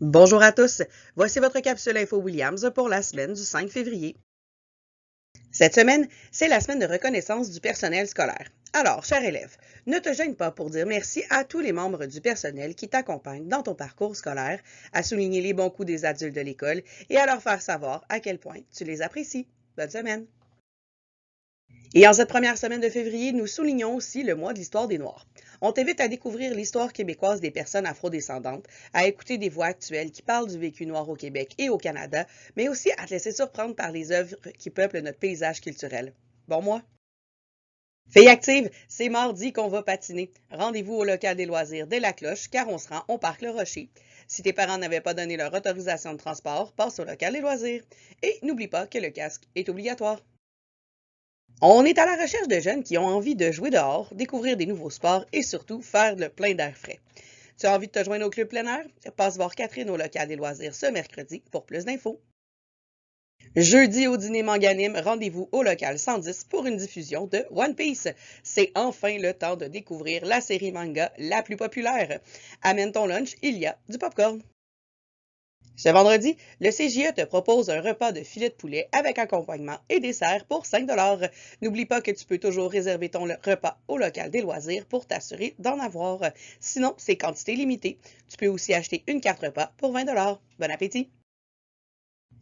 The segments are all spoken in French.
Bonjour à tous, voici votre capsule Info Williams pour la semaine du 5 février. Cette semaine, c'est la semaine de reconnaissance du personnel scolaire. Alors, cher élève, ne te gêne pas pour dire merci à tous les membres du personnel qui t'accompagnent dans ton parcours scolaire, à souligner les bons coups des adultes de l'école et à leur faire savoir à quel point tu les apprécies. Bonne semaine! Et en cette première semaine de février, nous soulignons aussi le mois de l'histoire des Noirs. On t'invite à découvrir l'histoire québécoise des personnes afrodescendantes, à écouter des voix actuelles qui parlent du vécu noir au Québec et au Canada, mais aussi à te laisser surprendre par les œuvres qui peuplent notre paysage culturel. Bon mois! Filles actives, c'est mardi qu'on va patiner. Rendez-vous au local des loisirs dès la cloche, car on se rend au parc Le Rocher. Si tes parents n'avaient pas donné leur autorisation de transport, passe au local des loisirs. Et n'oublie pas que le casque est obligatoire. On est à la recherche de jeunes qui ont envie de jouer dehors, découvrir des nouveaux sports et surtout faire le plein d'air frais. Tu as envie de te joindre au club plein air? Passe voir Catherine au local des loisirs ce mercredi pour plus d'infos. Jeudi au dîner Manganime, rendez-vous au local 110 pour une diffusion de One Piece. C'est enfin le temps de découvrir la série manga la plus populaire. Amène ton lunch, il y a du popcorn. Ce vendredi, le CJE te propose un repas de filet de poulet avec accompagnement et dessert pour 5 $. N'oublie pas que tu peux toujours réserver ton repas au local des loisirs pour t'assurer d'en avoir. Sinon, c'est quantité limitée. Tu peux aussi acheter une carte repas pour 20 $. Bon appétit!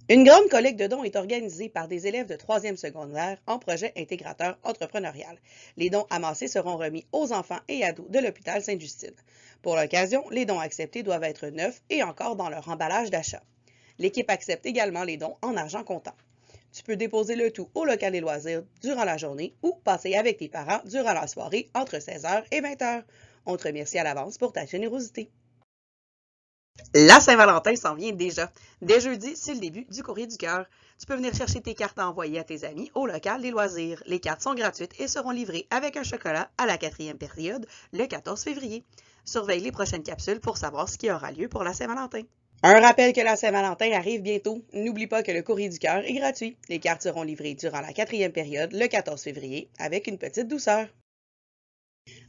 Une grande collecte de dons est organisée par des élèves de 3e secondaire en projet intégrateur entrepreneurial. Les dons amassés seront remis aux enfants et ados de l'hôpital Sainte-Justine. Pour l'occasion, les dons acceptés doivent être neufs et encore dans leur emballage d'achat. L'équipe accepte également les dons en argent comptant. Tu peux déposer le tout au local des loisirs durant la journée ou passer avec tes parents durant la soirée entre 16h et 20h. On te remercie à l'avance pour ta générosité. La Saint-Valentin s'en vient déjà. Dès jeudi, c'est le début du courrier du cœur. Tu peux venir chercher tes cartes à envoyer à tes amis au local des loisirs. Les cartes sont gratuites et seront livrées avec un chocolat à la 4e période le 14 février. Surveille les prochaines capsules pour savoir ce qui aura lieu pour la Saint-Valentin. Un rappel que la Saint-Valentin arrive bientôt. N'oublie pas que le courrier du cœur est gratuit. Les cartes seront livrées durant la 4e période le 14 février avec une petite douceur.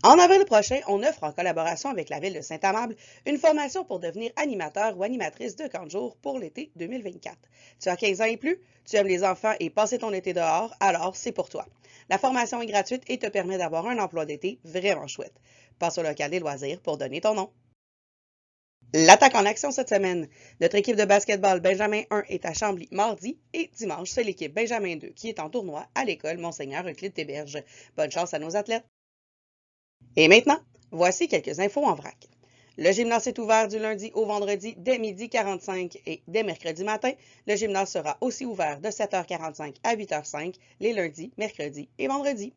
En avril prochain, on offre en collaboration avec la ville de Saint-Amable une formation pour devenir animateur ou animatrice de camp de jour pour l'été 2024. Tu as 15 ans et plus, tu aimes les enfants et passer ton été dehors, alors c'est pour toi. La formation est gratuite et te permet d'avoir un emploi d'été vraiment chouette. Passe au local des loisirs pour donner ton nom. L'attaque en action cette semaine. Notre équipe de basketball Benjamin 1 est à Chambly mardi et dimanche, c'est l'équipe Benjamin 2 qui est en tournoi à l'école Monseigneur Euclide Théberge. Bonne chance à nos athlètes. Et maintenant, voici quelques infos en vrac. Le gymnase est ouvert du lundi au vendredi dès 12h45 et dès mercredi matin, le gymnase sera aussi ouvert de 7h45 à 8h05 les lundis, mercredis et vendredis.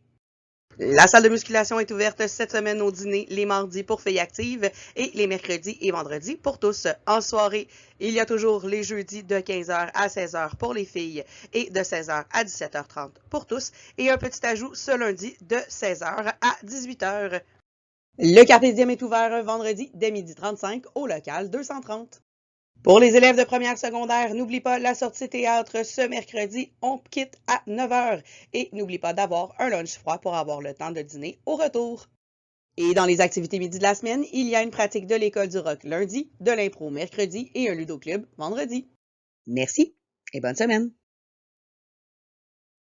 La salle de musculation est ouverte cette semaine au dîner les mardis pour filles actives et les mercredis et vendredis pour tous. En soirée, il y a toujours les jeudis de 15h à 16h pour les filles et de 16h à 17h30 pour tous et un petit ajout ce lundi de 16h à 18h. Le Carpe Diem est ouvert un vendredi dès 12h35 au local 230. Pour les élèves de première secondaire, n'oublie pas la sortie théâtre ce mercredi. On quitte à 9h. Et n'oublie pas d'avoir un lunch froid pour avoir le temps de dîner au retour. Et dans les activités midi de la semaine, il y a une pratique de l'école du rock lundi, de l'impro mercredi et un ludo club vendredi. Merci et bonne semaine.